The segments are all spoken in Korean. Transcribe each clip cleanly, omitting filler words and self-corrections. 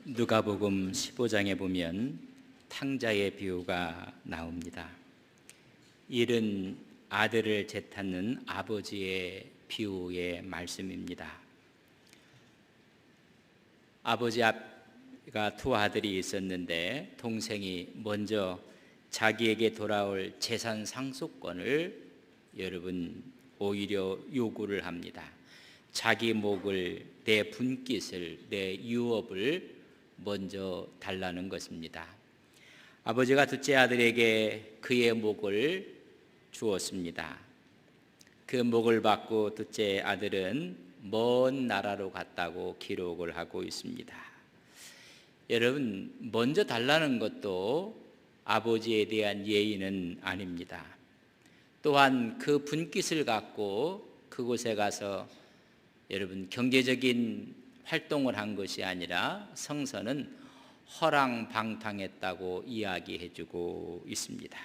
누가복음 15장에 보면 탕자의 비유가 나옵니다. 이른 아들을 재탄는 아버지의 비유의 말씀입니다. 아버지가 두 아들이 있었는데 동생이 먼저 자기에게 돌아올 재산 상속권을 오히려 요구를 합니다. 자기 목을, 내 분깃을, 내 유업을 먼저 달라는 것입니다. 아버지가 둘째 아들에게 그의 목을 주었습니다. 그 목을 받고 둘째 아들은 먼 나라로 갔다고 기록을 하고 있습니다. 여러분, 먼저 달라는 것도 아버지에 대한 예의는 아닙니다. 또한 그 분깃을 갖고 그곳에 가서 여러분 경제적인 활동을 한 것이 아니라 성서는 허랑방탕했다고 이야기해주고 있습니다.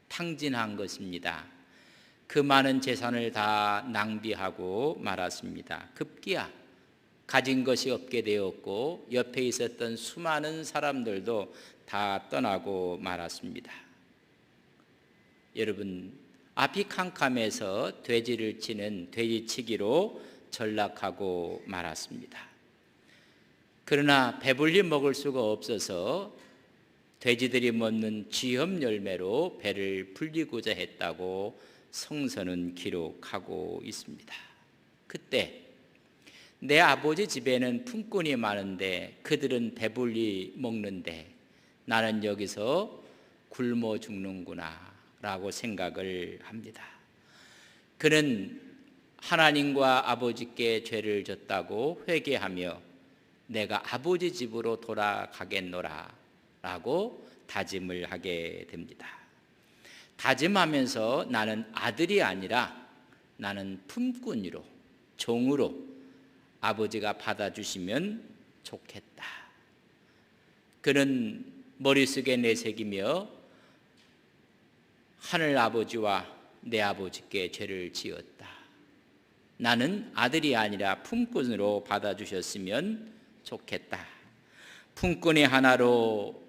탕진한 것입니다. 그 많은 재산을 다 낭비하고 말았습니다. 급기야 가진 것이 없게 되었고 옆에 있었던 수많은 사람들도 다 떠나고 말았습니다. 여러분, 앞이 캄캄해서 돼지를 치는 돼지치기로 전락하고 말았습니다. 그러나 배불리 먹을 수가 없어서 돼지들이 먹는 쥐염 열매로 배를 불리고자 했다고 성서는 기록하고 있습니다. 그때 내 아버지 집에는 품꾼이 많은데 그들은 배불리 먹는데 나는 여기서 굶어 죽는구나 라고 생각을 합니다. 그는 하나님과 아버지께 죄를 졌다고 회개하며 내가 아버지 집으로 돌아가겠노라 라고 다짐을 하게 됩니다. 다짐하면서 나는 아들이 아니라 나는 품꾼으로, 종으로 아버지가 받아주시면 좋겠다. 그는 머릿속에 내새기며 하늘 아버지와 내 아버지께 죄를 지었다. 나는 아들이 아니라 품꾼으로 받아주셨으면 좋겠다. 품꾼이 하나로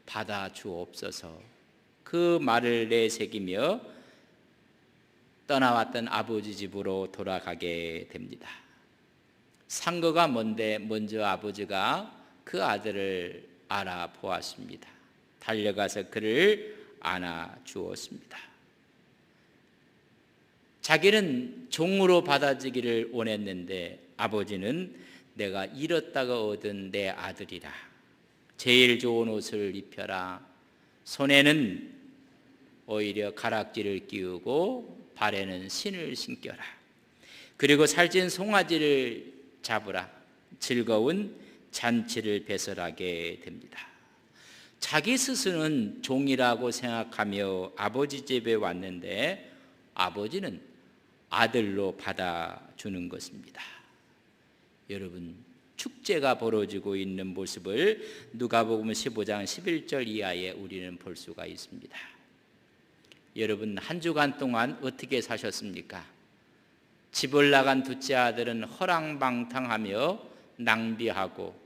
받아주옵소서. 그 말을 내새기며 떠나왔던 아버지 집으로 돌아가게 됩니다. 상거가 먼데 먼저 아버지가 그 아들을 알아보았습니다. 달려가서 그를 안아주었습니다. 자기는 종으로 받아지기를 원했는데 아버지는 내가 잃었다가 얻은 내 아들이라. 제일 좋은 옷을 입혀라. 손에는 오히려 가락지를 끼우고 발에는 신을 신겨라. 그리고 살찐 송아지를 잡으라. 즐거운 잔치를 배설하게 됩니다. 자기 스스로는 종이라고 생각하며 아버지 집에 왔는데 아버지는 아들로 받아주는 것입니다. 여러분, 축제가 벌어지고 있는 모습을 누가복음 15장 11절 이하에 우리는 볼 수가 있습니다. 여러분, 한 주간 동안 어떻게 사셨습니까? 집을 나간 둘째 아들은 허랑방탕하며 낭비하고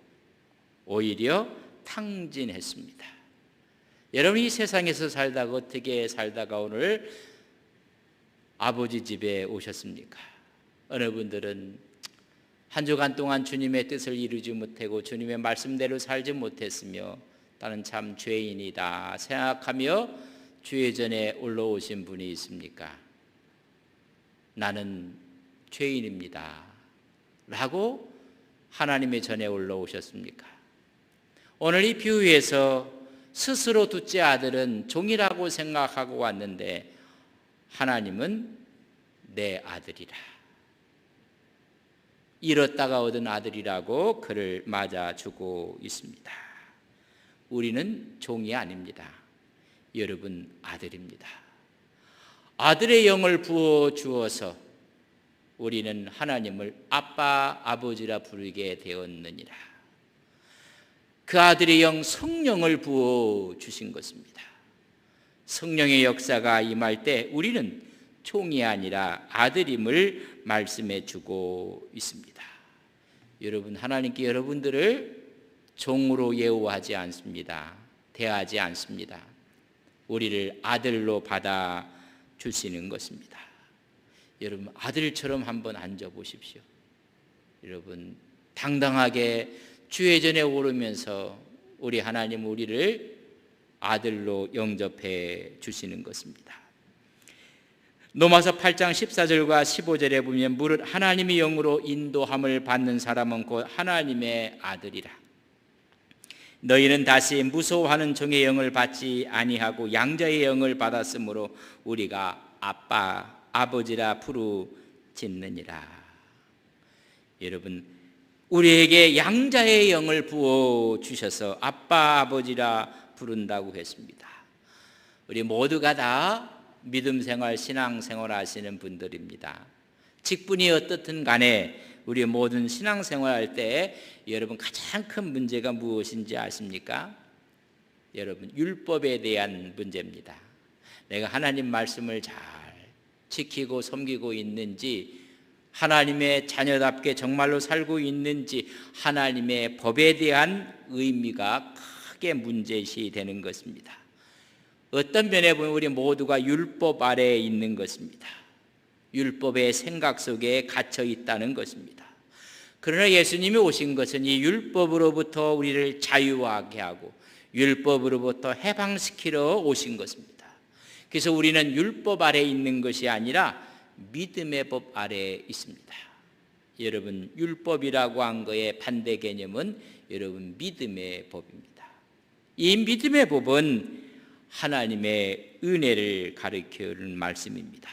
오히려 탕진했습니다. 여러분, 이 세상에서 살다가 어떻게 살다가 오늘 아버지 집에 오셨습니까? 어느 분들은 한 주간 동안 주님의 뜻을 이루지 못하고 주님의 말씀대로 살지 못했으며 나는 참 죄인이다 생각하며 주의 전에 올라오신 분이 있습니까? 나는 죄인입니다 라고 하나님의 전에 올라오셨습니까? 오늘 이 비유에서 스스로 둘째 아들은 종이라고 생각하고 왔는데 하나님은 내 아들이라, 잃었다가 얻은 아들이라고 그를 맞아주고 있습니다. 우리는 종이 아닙니다. 여러분, 아들입니다. 아들의 영을 부어주어서 우리는 하나님을 아빠, 아버지라 부르게 되었느니라. 그 아들의 영 성령을 부어주신 것입니다. 성령의 역사가 임할 때 우리는 종이 아니라 아들임을 말씀해 주고 있습니다. 여러분, 하나님께 여러분들을 종으로 예우하지 않습니다. 대하지 않습니다. 우리를 아들로 받아 주시는 것입니다. 여러분, 아들처럼 한번 앉아보십시오. 여러분, 당당하게 주의 전에 오르면서 우리 하나님 우리를 아들로 영접해 주시는 것입니다. 로마서 8장 14절과 15절에 보면 무릇 하나님의 영으로 인도함을 받는 사람은 곧 하나님의 아들이라. 너희는 다시 무서워하는 종의 영을 받지 아니하고 양자의 영을 받았으므로 우리가 아빠, 아버지라 부르짖느니라. 여러분, 우리에게 양자의 영을 부어주셔서 아빠, 아버지라 부른다고 했습니다. 우리 모두가 다 믿음 생활, 신앙 생활 하시는 분들입니다. 직분이 어떻든 간에 우리 모든 신앙 생활할 때 여러분 가장 큰 문제가 무엇인지 아십니까? 여러분, 율법에 대한 문제입니다. 내가 하나님 말씀을 잘 지키고 섬기고 있는지, 하나님의 자녀답게 정말로 살고 있는지, 하나님의 법에 대한 의미가 크게 문제시 되는 것입니다. 어떤 면에 보면 우리 모두가 율법 아래에 있는 것입니다. 율법의 생각 속에 갇혀 있다는 것입니다. 그러나 예수님이 오신 것은 이 율법으로부터 우리를 자유하게 하고 율법으로부터 해방시키러 오신 것입니다. 그래서 우리는 율법 아래에 있는 것이 아니라 믿음의 법 아래에 있습니다. 여러분, 율법이라고 한 거의 반대 개념은 여러분 믿음의 법입니다. 이 믿음의 법은 하나님의 은혜를 가리키는 말씀입니다.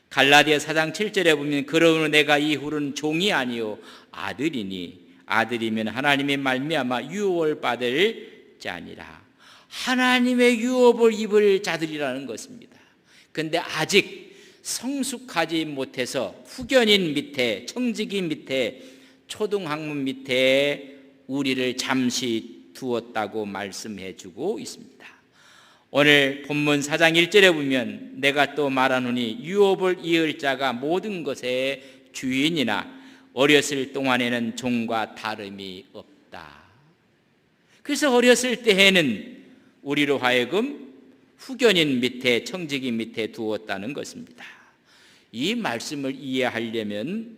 갈라디아 4장 7절에 보면 그러므로 내가 이후로는 종이 아니요 아들이니 아들이면 하나님의 말미암아 유업을 받을 자니라. 하나님의 유업을 입을 자들이라는 것입니다. 그런데 아직 성숙하지 못해서 후견인 밑에, 청지기 밑에, 초등학문 밑에 우리를 잠시 두었다고 말씀해 주고 있습니다. 오늘 본문 4장 1절에 보면 내가 또 말하노니 유업을 이을 자가 모든 것의 주인이나 어렸을 동안에는 종과 다름이 없다. 그래서 어렸을 때에는 우리로 하여금 후견인 밑에, 청지기 밑에 두었다는 것입니다. 이 말씀을 이해하려면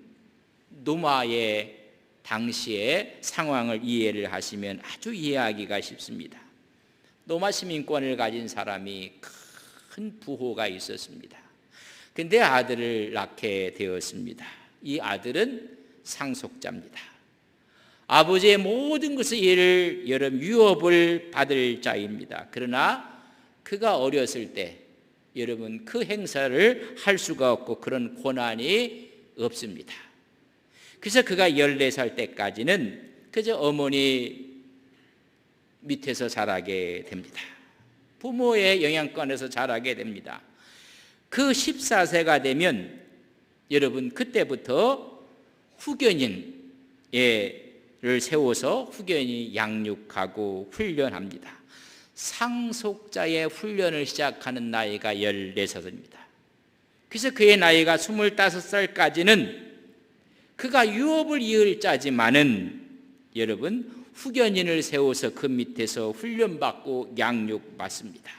노마의 당시의 상황을 이해를 하시면 아주 이해하기가 쉽습니다. 노마 시민권을 가진 사람이 큰 부호가 있었습니다. 근데 아들을 낳게 되었습니다. 이 아들은 상속자입니다. 아버지의 모든 것을 여러분 유업을 받을 자입니다. 그러나 그가 어렸을 때 여러분 그 행사를 할 수가 없고 그런 권한이 없습니다. 그래서 그가 14살 때까지는 그저 어머니 밑에서 자라게 됩니다. 부모의 영향권에서 자라게 됩니다. 그 14세가 되면 여러분 그때부터 후견인을 세워서 후견인이 양육하고 훈련합니다. 상속자의 훈련을 시작하는 나이가 14살입니다. 그래서 그의 나이가 25살까지는 그가 유업을 이을 자지만은 여러분 후견인을 세워서 그 밑에서 훈련받고 양육받습니다.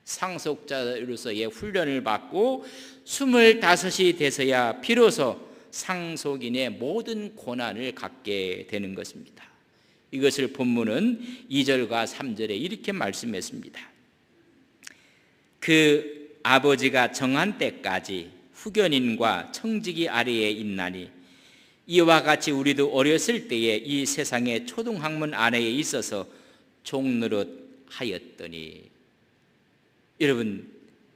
상속자로서의 훈련을 받고 25이 돼서야 비로소 상속인의 모든 권한을 갖게 되는 것입니다. 이것을 본문은 2절과 3절에 이렇게 말씀했습니다. 그 아버지가 정한 때까지 후견인과 청지기 아래에 있나니 이와 같이 우리도 어렸을 때에 이 세상의 초등학문 안에 있어서 종노릇 하였더니 여러분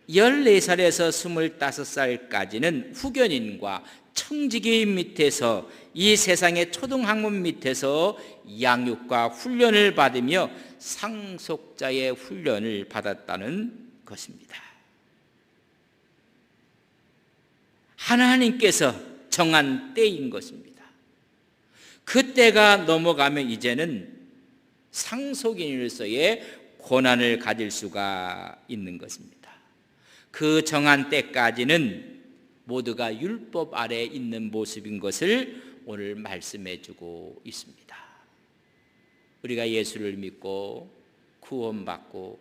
14살에서 25살까지는 후견인과 청지기 밑에서 이 세상의 초등학문 밑에서 양육과 훈련을 받으며 상속자의 훈련을 받았다는 것입니다. 하나님께서 정한 때인 것입니다. 그 때가 넘어가면 이제는 상속인으로서의 권한을 가질 수가 있는 것입니다. 그 정한 때까지는 모두가 율법 아래에 있는 모습인 것을 오늘 말씀해 주고 있습니다. 우리가 예수를 믿고 구원받고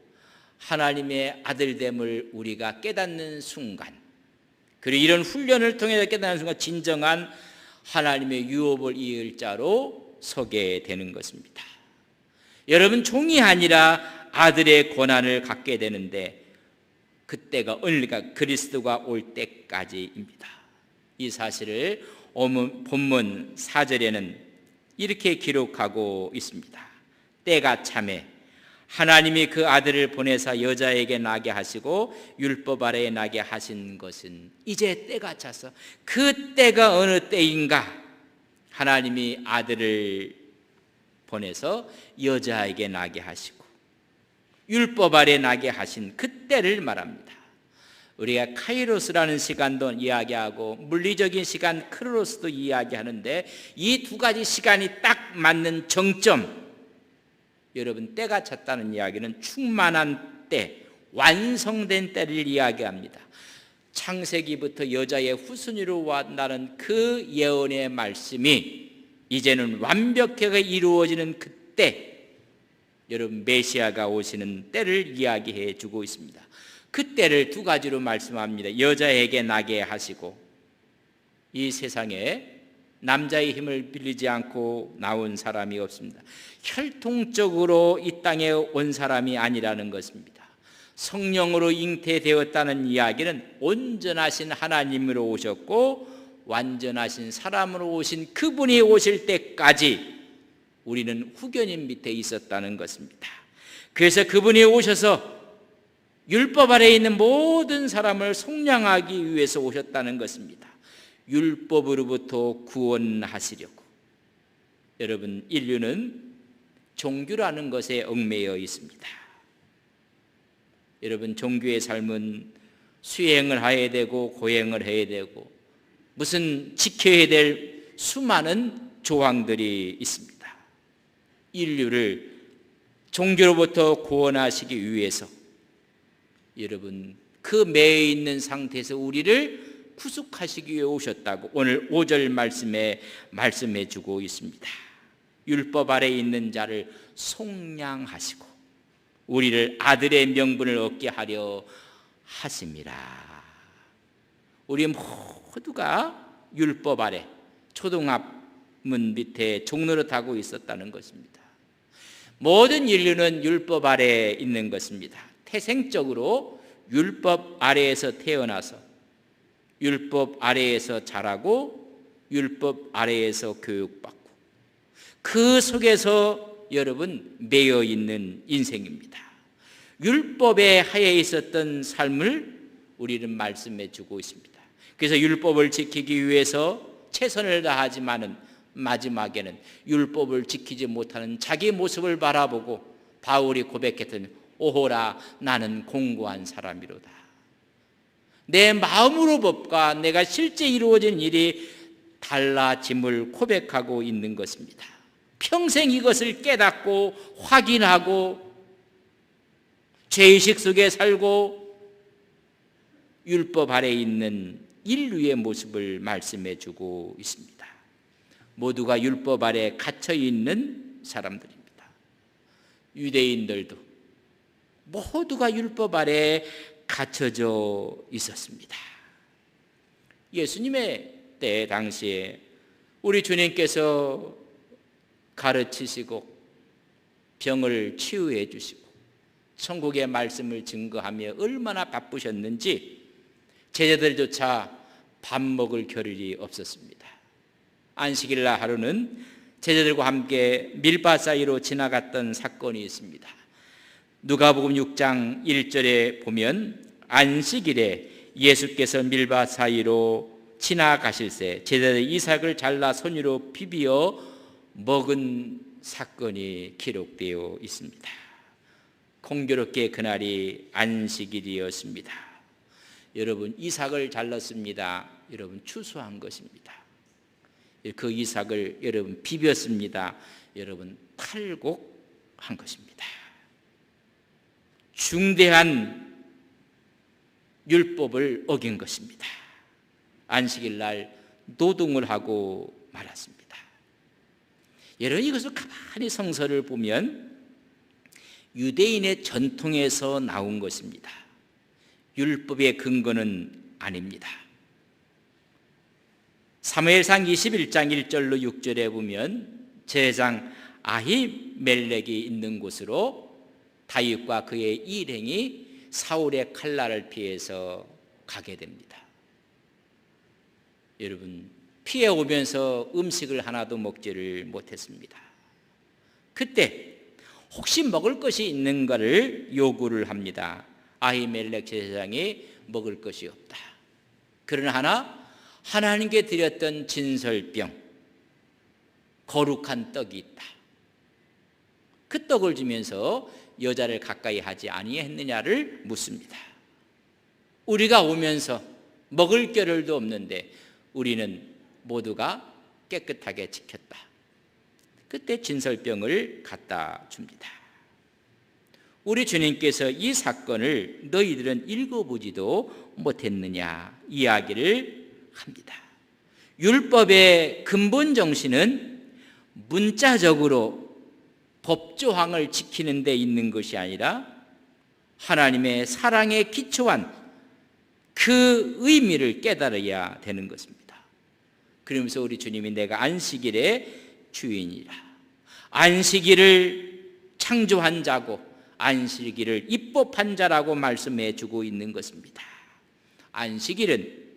하나님의 아들됨을 우리가 깨닫는 순간, 그리고 이런 훈련을 통해서 깨닫는 순간 진정한 하나님의 유업을 이을 자로 서게 되는 것입니다. 여러분, 종이 아니라 아들의 권한을 갖게 되는데 그때가 언제가 그리스도가 올 때까지입니다. 이 사실을 본문 4절에는 이렇게 기록하고 있습니다. 때가 참에 하나님이 그 아들을 보내사 여자에게 나게 하시고 율법 아래에 나게 하신 것은 이제 때가 차서, 그 때가 어느 때인가? 하나님이 아들을 보내서 여자에게 나게 하시고 율법 아래 나게 하신 그때를 말합니다. 우리가 카이로스라는 시간도 이야기하고 물리적인 시간 크로노스도 이야기하는데 이 두 가지 시간이 딱 맞는 정점, 여러분, 때가 찼다는 이야기는 충만한 때, 완성된 때를 이야기합니다. 창세기부터 여자의 후손으로 왔다는 그 예언의 말씀이 이제는 완벽하게 이루어지는 그때, 여러분, 메시아가 오시는 때를 이야기해 주고 있습니다. 그 때를 두 가지로 말씀합니다. 여자에게 나게 하시고, 이 세상에 남자의 힘을 빌리지 않고 나온 사람이 없습니다. 혈통적으로 이 땅에 온 사람이 아니라는 것입니다. 성령으로 잉태되었다는 이야기는 온전하신 하나님으로 오셨고 완전하신 사람으로 오신 그분이 오실 때까지 우리는 후견인 밑에 있었다는 것입니다. 그래서 그분이 오셔서 율법 아래에 있는 모든 사람을 속량하기 위해서 오셨다는 것입니다. 율법으로부터 구원하시려고. 여러분, 인류는 종교라는 것에 얽매여 있습니다. 여러분, 종교의 삶은 수행을 해야 되고 고행을 해야 되고 무슨 지켜야 될 수많은 조항들이 있습니다. 인류를 종교로부터 구원하시기 위해서 여러분, 그 매여 있는 상태에서 우리를 구속하시기 위해 오셨다고 오늘 5절 말씀에 말씀해 주고 있습니다. 율법 아래에 있는 자를 속량하시고 우리를 아들의 명분을 얻게 하려 하심이라. 우리 모두가 율법 아래 초등학문 밑에 종노릇하고 있었다는 것입니다. 모든 인류는 율법 아래에 있는 것입니다. 태생적으로 율법 아래에서 태어나서 율법 아래에서 자라고 율법 아래에서 교육받고 그 속에서 여러분 매여 있는 인생입니다. 율법의 하에 있었던 삶을 우리는 말씀해 주고 있습니다. 그래서 율법을 지키기 위해서 최선을 다하지만은 마지막에는 율법을 지키지 못하는 자기 모습을 바라보고 바울이 고백했던 오호라 나는 공고한 사람이로다. 내 마음으로 법과 내가 실제 이루어진 일이 달라짐을 고백하고 있는 것입니다. 평생 이것을 깨닫고 확인하고 죄의식 속에 살고 율법 아래에 있는 인류의 모습을 말씀해 주고 있습니다. 모두가 율법 아래에 갇혀 있는 사람들입니다. 유대인들도 모두가 율법 아래에 갇혀져 있었습니다. 예수님의 때 당시에 우리 주님께서 가르치시고 병을 치유해 주시고 천국의 말씀을 증거하며 얼마나 바쁘셨는지 제자들조차 밥 먹을 겨를이 없었습니다. 안식일 날 하루는 제자들과 함께 밀밭 사이로 지나갔던 사건이 있습니다. 누가복음 6장 1절에 보면 안식일에 예수께서 밀밭 사이로 지나가실새 제자들이 이삭을 잘라 손으로 비비어 먹은 사건이 기록되어 있습니다. 공교롭게 그날이 안식일이었습니다. 여러분, 이삭을 잘랐습니다. 여러분, 추수한 것입니다. 그 이삭을 여러분 비볐습니다. 여러분, 탈곡한 것입니다. 중대한 율법을 어긴 것입니다. 안식일 날 노동을 하고 말았습니다. 여러분, 이것을 가만히 성서를 보면 유대인의 전통에서 나온 것입니다. 율법의 근거는 아닙니다. 사무엘상 21장 1절로 6절에 보면 제사장 아히멜렉이 있는 곳으로 다윗과 그의 일행이 사울의 칼날을 피해서 가게 됩니다. 여러분, 피해 오면서 음식을 하나도 먹지를 못했습니다. 그때 혹시 먹을 것이 있는가를 요구를 합니다. 아히멜렉 제사장이 먹을 것이 없다. 그러나 하나님께 드렸던 진설병, 거룩한 떡이 있다. 그 떡을 주면서 여자를 가까이 하지 아니했느냐를 묻습니다. 우리가 오면서 먹을 겨를도 없는데 우리는 모두가 깨끗하게 지켰다. 그때 진설병을 갖다 줍니다. 우리 주님께서 이 사건을 너희들은 읽어보지도 못했느냐 이야기를 합니다. 율법의 근본 정신은 문자적으로 법조항을 지키는 데 있는 것이 아니라 하나님의 사랑에 기초한 그 의미를 깨달아야 되는 것입니다. 그러면서 우리 주님이 내가 안식일의 주인이라, 안식일을 창조한 자고 안식일을 입법한 자라고 말씀해 주고 있는 것입니다. 안식일은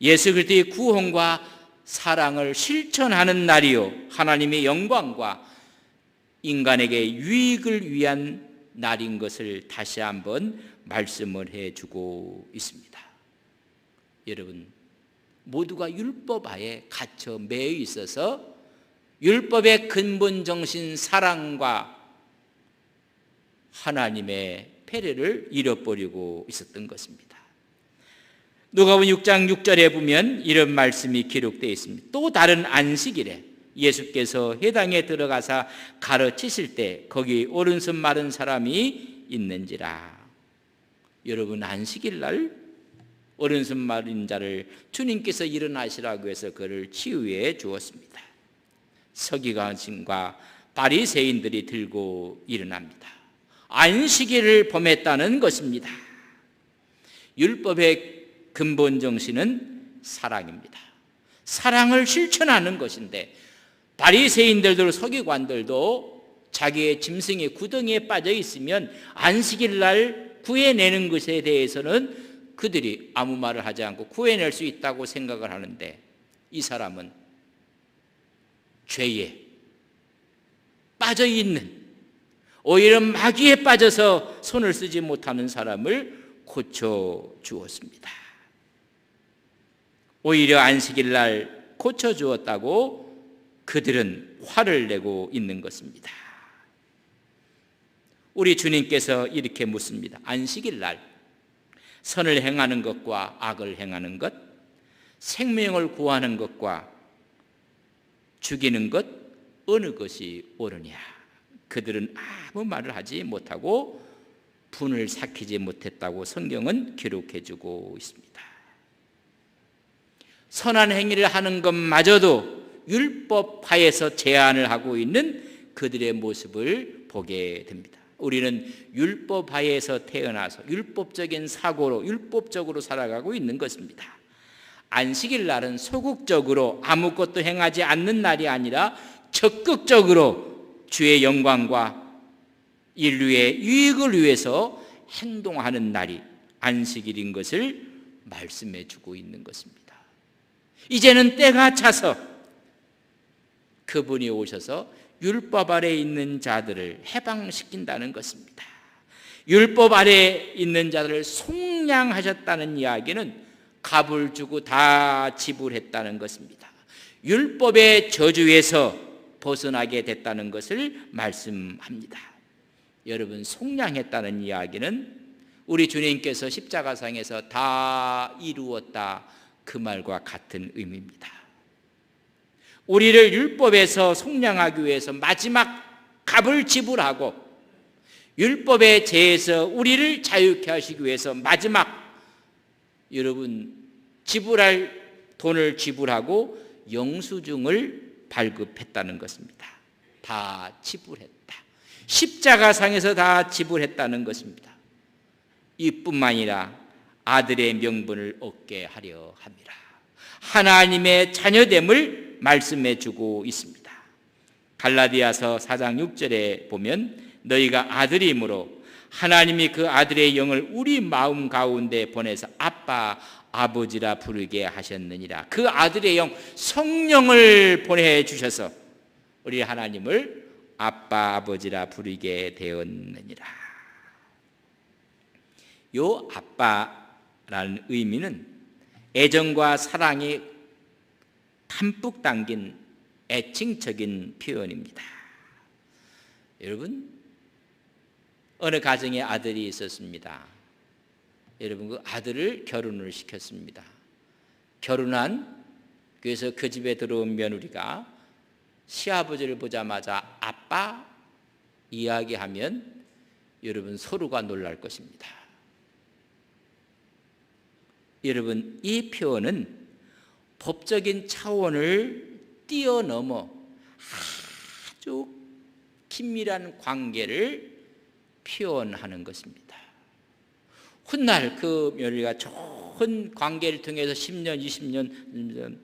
예수 그리스도의 구원과 사랑을 실천하는 날이요, 하나님의 영광과 인간에게 유익을 위한 날인 것을 다시 한번 말씀을 해주고 있습니다. 여러분, 모두가 율법 하에 갇혀 매여 있어서 율법의 근본 정신 사랑과 하나님의 패례를 잃어버리고 있었던 것입니다. 누가복음 6장 6절에 보면 이런 말씀이 기록되어 있습니다. 또 다른 안식일에 예수께서 회당에 들어가사 가르치실 때 거기 오른손 마른 사람이 있는지라. 여러분, 안식일 날 오른손 마른 자를 주님께서 일어나시라고 해서 그를 치유해 주었습니다. 서기관과 바리새인들이 들고 일어납니다. 안식일을 범했다는 것입니다. 율법의 근본 정신은 사랑입니다. 사랑을 실천하는 것인데 바리새인들도 서기관들도 자기의 짐승의 구덩이에 빠져 있으면 안식일 날 구해내는 것에 대해서는 그들이 아무 말을 하지 않고 구해낼 수 있다고 생각을 하는데, 이 사람은 죄에 빠져 있는, 오히려 마귀에 빠져서 손을 쓰지 못하는 사람을 고쳐 주었습니다. 오히려 안식일 날 고쳐 주었다고 그들은 화를 내고 있는 것입니다. 우리 주님께서 이렇게 묻습니다. 안식일 날 선을 행하는 것과 악을 행하는 것, 생명을 구하는 것과 죽이는 것, 어느 것이 옳으냐? 그들은 아무 말을 하지 못하고 분을 삭히지 못했다고 성경은 기록해 주고 있습니다. 선한 행위를 하는 것마저도 율법하에서 제한을 하고 있는 그들의 모습을 보게 됩니다. 우리는 율법하에서 태어나서 율법적인 사고로 율법적으로 살아가고 있는 것입니다. 안식일 날은 소극적으로 아무것도 행하지 않는 날이 아니라 적극적으로 주의 영광과 인류의 유익을 위해서 행동하는 날이 안식일인 것을 말씀해 주고 있는 것입니다. 이제는 때가 차서 그분이 오셔서 율법 아래 있는 자들을 해방시킨다는 것입니다. 율법 아래 있는 자들을 속량하셨다는 이야기는 값을 주고 다 지불했다는 것입니다. 율법의 저주에서 벗어나게 됐다는 것을 말씀합니다. 여러분, 속량했다는 이야기는 우리 주님께서 십자가상에서 다 이루었다, 그 말과 같은 의미입니다. 우리를 율법에서 속량하기 위해서 마지막 값을 지불하고 율법의 죄에서 우리를 자유케 하시기 위해서 마지막 여러분 지불할 돈을 지불하고 영수증을 발급했다는 것입니다. 다 지불했다. 십자가상에서 다 지불했다는 것입니다. 이뿐만 아니라 아들의 명분을 얻게 하려 함이라. 하나님의 자녀됨을 말씀해 주고 있습니다. 갈라디아서 4장 6절에 보면 너희가 아들이므로 하나님이 그 아들의 영을 우리 마음 가운데 보내서 아빠 아버지라 부르게 하셨느니라. 그 아들의 영 성령을 보내주셔서 우리 하나님을 아빠 아버지라 부르게 되었느니라. 요 아빠라는 의미는 애정과 사랑이 담뿍 담긴 애칭적인 표현입니다. 여러분, 어느 가정에 아들이 있었습니다. 여러분, 그 아들을 결혼을 시켰습니다. 결혼한, 그래서 그 집에 들어온 며느리가 시아버지를 보자마자 아빠 이야기하면 여러분 서로가 놀랄 것입니다. 여러분, 이 표현은 법적인 차원을 뛰어넘어 아주 긴밀한 관계를 표현하는 것입니다. 훗날 그 며느리가 좋은 관계를 통해서 10년, 20년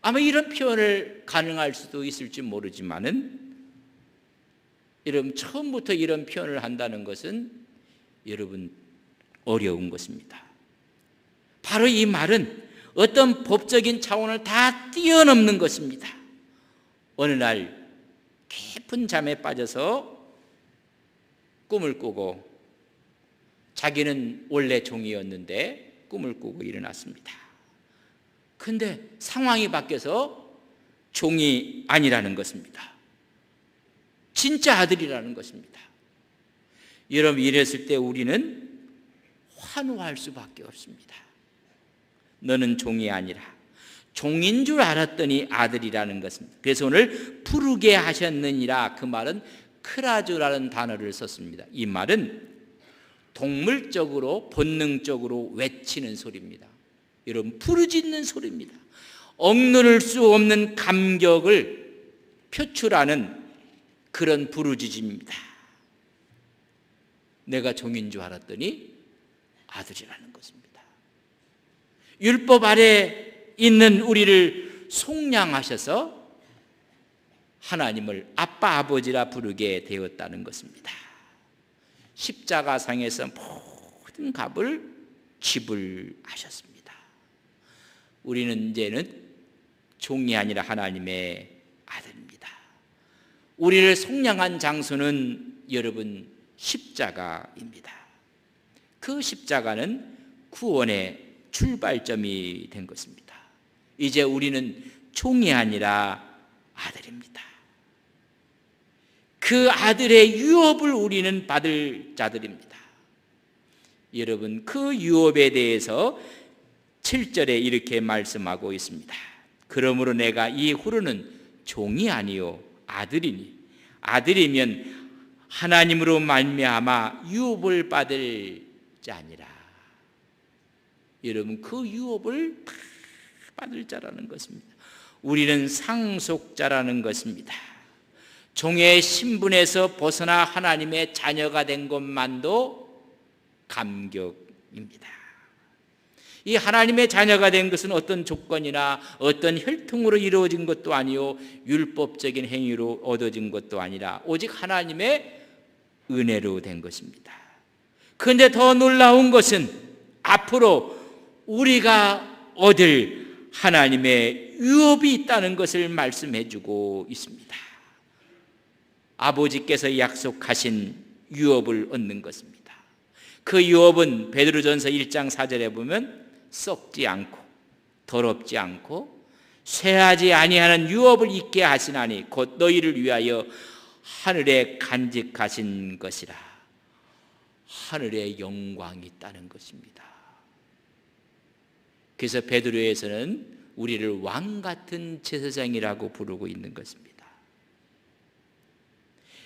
아마 이런 표현을 가능할 수도 있을지 모르지만은 여러분, 처음부터 이런 표현을 한다는 것은 여러분 어려운 것입니다. 바로 이 말은 어떤 법적인 차원을 다 뛰어넘는 것입니다. 어느 날 깊은 잠에 빠져서 꿈을 꾸고, 자기는 원래 종이었는데 꿈을 꾸고 일어났습니다. 근데 상황이 바뀌어서 종이 아니라는 것입니다. 진짜 아들이라는 것입니다. 여러분, 이랬을 때 우리는 환호할 수밖에 없습니다. 너는 종이 아니라 종인 줄 알았더니 아들이라는 것입니다. 그래서 오늘 부르게 하셨느니라, 그 말은 크라주라는 단어를 썼습니다. 이 말은 동물적으로 본능적으로 외치는 소리입니다. 여러분, 부르짖는 소리입니다. 억누를 수 없는 감격을 표출하는 그런 부르짖음입니다. 내가 종인 줄 알았더니 아들이라는 것입니다. 율법 아래 있는 우리를 속량하셔서 하나님을 아빠 아버지라 부르게 되었다는 것입니다. 십자가상에서 모든 값을 지불하셨습니다. 우리는 이제는 종이 아니라 하나님의 아들입니다. 우리를 속량한 장소는 여러분 십자가입니다. 그 십자가는 구원의 출발점이 된 것입니다. 이제 우리는 종이 아니라 아들입니다. 그 아들의 유업을 우리는 받을 자들입니다. 여러분, 그 유업에 대해서 7절에 이렇게 말씀하고 있습니다. 그러므로 내가 이후로는 종이 아니요 아들이니, 아들이면 하나님으로 말미암아 유업을 받을 자니라. 여러분, 그 유업을 받을 자라는 것입니다. 우리는 상속자라는 것입니다. 종의 신분에서 벗어나 하나님의 자녀가 된 것만도 감격입니다. 이 하나님의 자녀가 된 것은 어떤 조건이나 어떤 혈통으로 이루어진 것도 아니요 율법적인 행위로 얻어진 것도 아니라 오직 하나님의 은혜로 된 것입니다. 그런데 더 놀라운 것은 앞으로 우리가 얻을 하나님의 유업이 있다는 것을 말씀해 주고 있습니다. 아버지께서 약속하신 유업을 얻는 것입니다. 그 유업은 베드로전서 1장 4절에 보면 썩지 않고 더럽지 않고 쇠하지 아니하는 유업을 있게 하시나니 곧 너희를 위하여 하늘에 간직하신 것이라. 하늘의 영광이 있다는 것입니다. 그래서 베드로에서는 우리를 왕 같은 제사장이라고 부르고 있는 것입니다.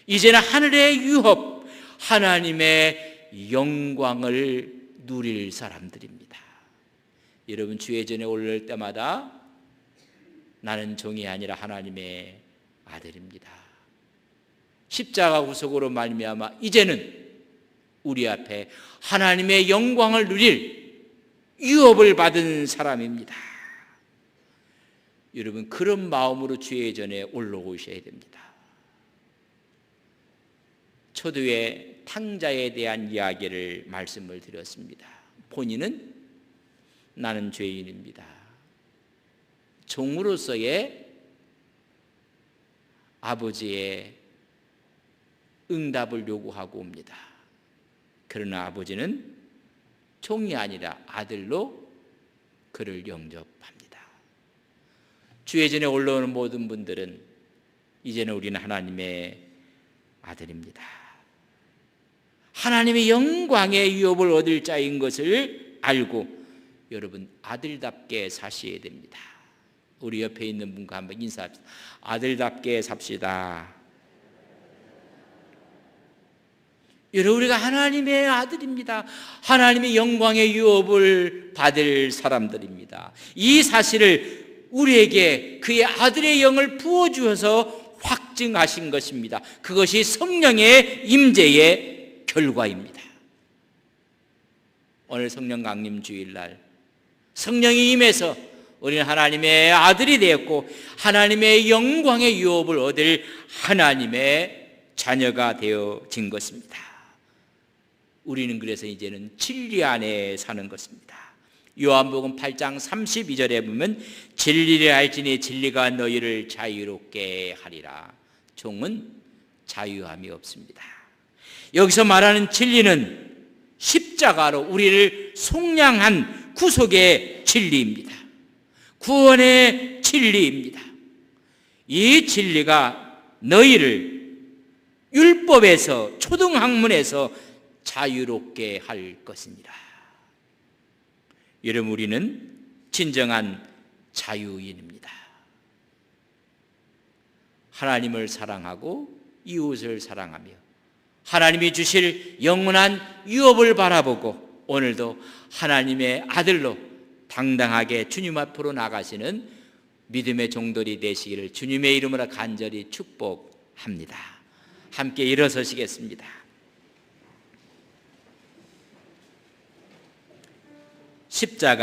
이제는 하늘의 유업, 하나님의 영광을 누릴 사람들입니다. 여러분, 주의 전에 올릴 때마다 나는 종이 아니라 하나님의 아들입니다. 십자가 구속으로 말미암아 이제는 우리 앞에 하나님의 영광을 누릴 유업을 받은 사람입니다. 여러분, 그런 마음으로 주의 전에 올라오셔야 됩니다. 초두에 탕자에 대한 이야기를 말씀을 드렸습니다. 본인은 나는 죄인입니다. 종으로서의 아버지의 응답을 요구하고 옵니다. 그러나 아버지는 종이 아니라 아들로 그를 영접합니다. 주의 전에 올라오는 모든 분들은 이제는 우리는 하나님의 아들입니다. 하나님의 영광의 유업을 얻을 자인 것을 알고 여러분 아들답게 사셔야 됩니다. 우리 옆에 있는 분과 한번 인사합시다. 아들답게 삽시다. 여러분, 우리가 하나님의 아들입니다. 하나님의 영광의 유업을 받을 사람들입니다. 이 사실을 우리에게 그의 아들의 영을 부어주어서 확증하신 것입니다. 그것이 성령의 임재의 결과입니다. 오늘 성령 강림 주일날 성령이 임해서 우리는 하나님의 아들이 되었고 하나님의 영광의 유업을 얻을 하나님의 자녀가 되어진 것입니다. 우리는 그래서 이제는 진리 안에 사는 것입니다. 요한복음 8장 32절에 보면 진리를 알지니 진리가 너희를 자유롭게 하리라. 종은 자유함이 없습니다. 여기서 말하는 진리는 십자가로 우리를 속량한 구속의 진리입니다. 구원의 진리입니다. 이 진리가 너희를 율법에서 초등학문에서 자유롭게 할 것이니라. 여러분, 우리는 진정한 자유인입니다. 하나님을 사랑하고 이웃을 사랑하며 하나님이 주실 영원한 유업을 바라보고 오늘도 하나님의 아들로 당당하게 주님 앞으로 나가시는 믿음의 종들이 되시기를 주님의 이름으로 간절히 축복합니다. 함께 일어서시겠습니다. 십자가